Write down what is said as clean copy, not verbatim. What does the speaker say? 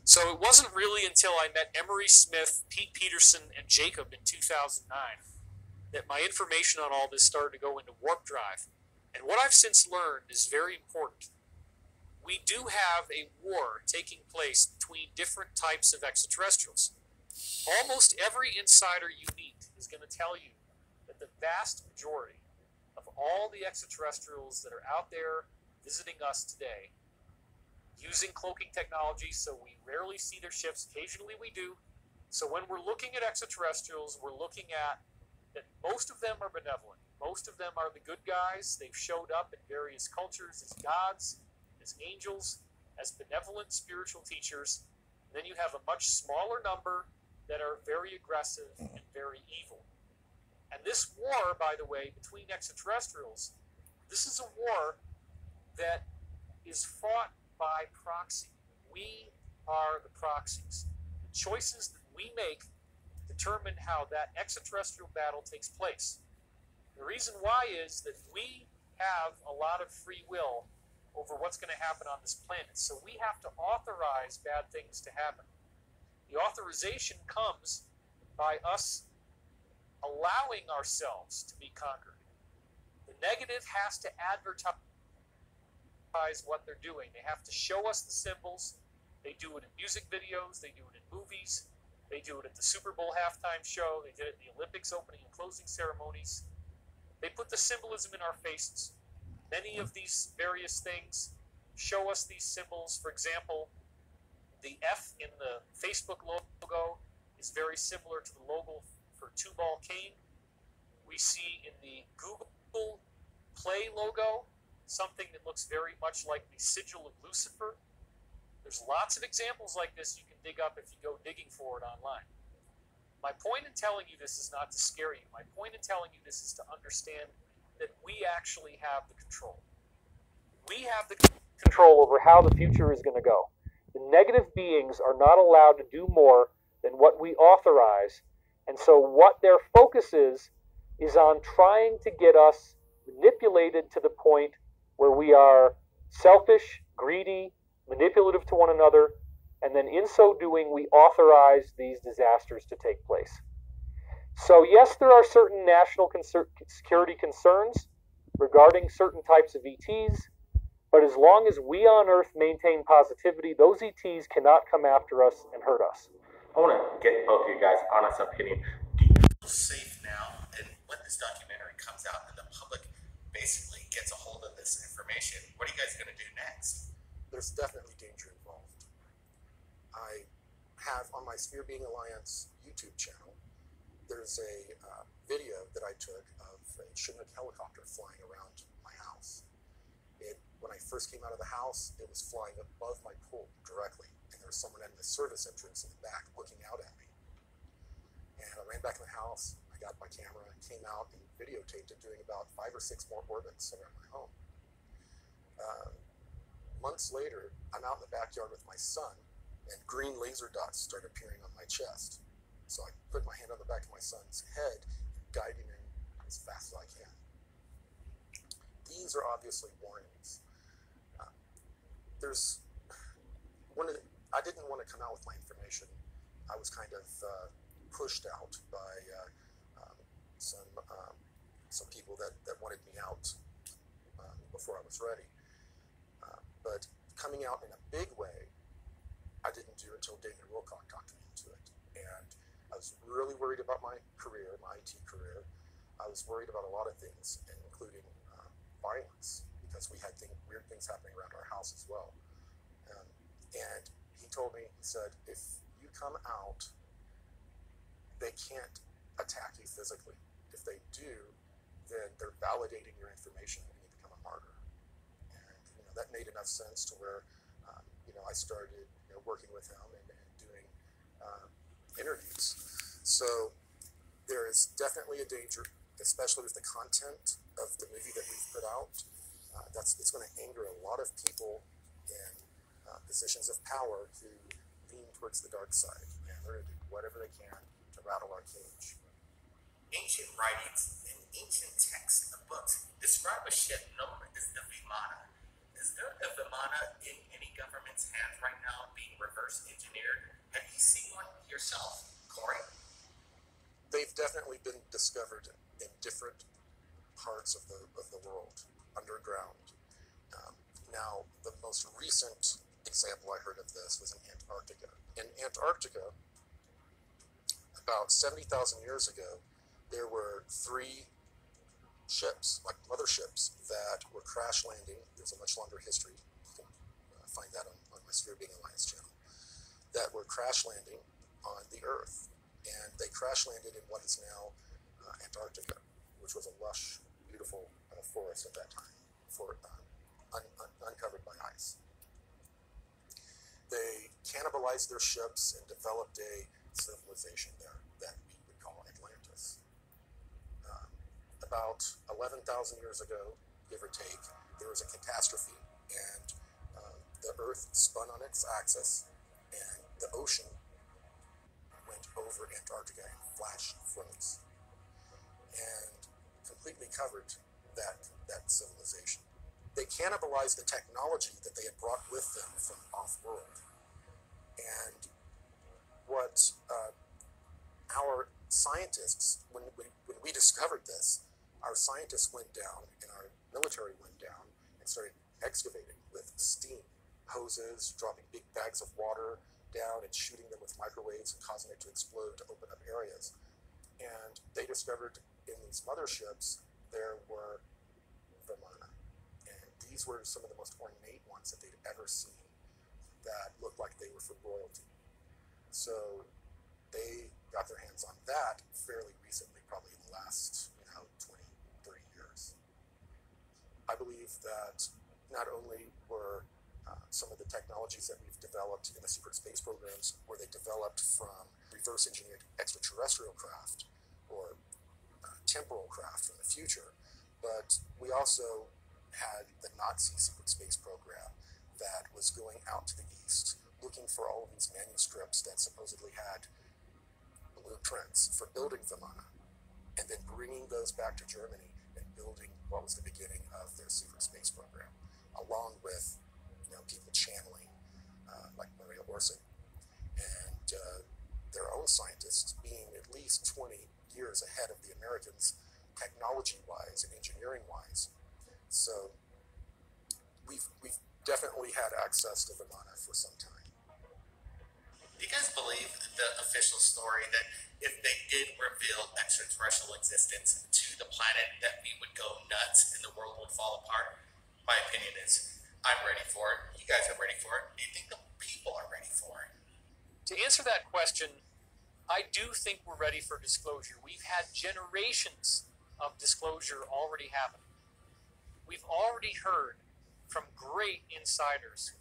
So it wasn't really until I met Emery Smith, Pete Peterson, and Jacob in 2009 that my information on all this started to go into warp drive. And what I've since learned is very important. We do have a war taking place between different types of extraterrestrials. Almost every insider you meet is going to tell you that the vast majority of all the extraterrestrials that are out there visiting us today, using cloaking technology, so we rarely see their ships. Occasionally we do. So when we're looking at extraterrestrials, we're looking at that most of them are benevolent. Most of them are the good guys. They've showed up in various cultures as gods, as angels, as benevolent spiritual teachers. And then you have a much smaller number that are very aggressive and very evil. And this war, by the way, between extraterrestrials, this is a war that is fought by proxy. We are the proxies. The choices that we make determine how that extraterrestrial battle takes place. The reason why is that we have a lot of free will over what's going to happen on this planet. So we have to authorize bad things to happen. The authorization comes by us allowing ourselves to be conquered. The negative has to advertise what they're doing. They have to show us the symbols. They do it in music videos. They do it in movies. They do it at the Super Bowl halftime show. They did it in the Olympics opening and closing ceremonies. They put the symbolism in our faces. Many of these various things show us these symbols. For example, the F in the Facebook logo is very similar to the logo for Tubal Cain. We see in the Google Play logo something that looks very much like the sigil of Lucifer. There's lots of examples like this you can dig up if you go digging for it online. My point in telling you this is not to scare you. My point in telling you this is to understand that we actually have the control. We have the control over how the future is going to go. The negative beings are not allowed to do more than what we authorize. And so what their focus is on trying to get us manipulated to the point where we are selfish, greedy, manipulative to one another, and then in so doing, we authorize these disasters to take place. So yes, there are certain national security concerns regarding certain types of ETs, but as long as we on Earth maintain positivity, those ETs cannot come after us and hurt us. I want to get both of you guys' honest opinion. Do you feel safe now? And when this documentary comes out and the public basically gets a hold of this information, what are you guys going to do next? There's definitely danger involved. I have on my Sphere Being Alliance YouTube channel, there's a video that I took of a Chinook helicopter flying around my house. When I first came out of the house, it was flying above my pool directly, and there was someone in the service entrance in the back looking out at me. And I ran back in the house, I got my camera, and came out and videotaped it doing about 5 or 6 more orbits around my home. Months later, I'm out in the backyard with my son, and green laser dots start appearing on my chest. So I put my hand on the back of my son's head, guiding him as fast as I can. These are obviously warnings. I didn't want to come out with my information. I was kind of pushed out by some people that wanted me out before I was ready. But coming out in a big way, I didn't do until David Wilcock talked me into it. And I was really worried about my career, my IT career. I was worried about a lot of things, including violence, because we had weird things happening around our house as well. And he told me, he said, if you come out, they can't attack you physically. If they do, then they're validating your information and you become a martyr. And that made enough sense to where I started working with him and doing interviews. So there is definitely a danger, especially with the content of the movie that we've put out. It's going to anger a lot of people in positions of power who lean towards the dark side, and they're going to do whatever they can to rattle our cage. Ancient writings and ancient texts and books describe a ship known as the Vimana. Is there a Vimana in any government's hands right now being reverse engineered? yourself, Corey? They've definitely been discovered in different parts of the world, underground. Now, the most recent example I heard of this was in Antarctica. In Antarctica, about 70,000 years ago, there were 3 ships, like motherships, that were crash landing. There's a much longer history. You can find that on my Sphere Being Alliance channel. That were crash landing on the Earth. And they crash landed in what is now Antarctica, which was a lush, beautiful forest at that time, uncovered by ice. They cannibalized their ships and developed a civilization there that we would call Atlantis. About 11,000 years ago, give or take, there was a catastrophe, and the Earth spun on its axis, and the ocean went over Antarctica and flash froze, and completely covered that civilization. They cannibalized the technology that they had brought with them from off-world. And what our scientists, when we discovered this, our scientists went down and our military went down and started excavating with steam hoses, dropping big bags of water down and shooting them with microwaves and causing it to explode to open up areas. And they discovered in these motherships there were Vimana. And these were some of the most ornate ones that they'd ever seen that looked like they were for royalty. So they got their hands on that fairly recently, probably in the last 20, 30 years. I believe that not only were some of the technologies that we've developed in the secret space programs were they developed from reverse engineered extraterrestrial craft or temporal craft from the future, but we also had the Nazi secret space program that was going out to the east looking for all of these manuscripts that supposedly had blueprints for building Vimana, and then bringing those back to Germany and building what was the beginning of their secret space program, along with people channeling like Maria Orsic and their own scientists being at least 20 years ahead of the Americans technology-wise and engineering-wise. So we've definitely had access to Vimana for some time. Do you guys believe the official story that if they did reveal extraterrestrial existence to the planet, that we would go nuts and the world would fall apart? My opinion is I'm ready for it. You guys are ready for it. Do you think the people are ready for it? To answer that question, I do think we're ready for disclosure. We've had generations of disclosure already happen. We've already heard from great insiders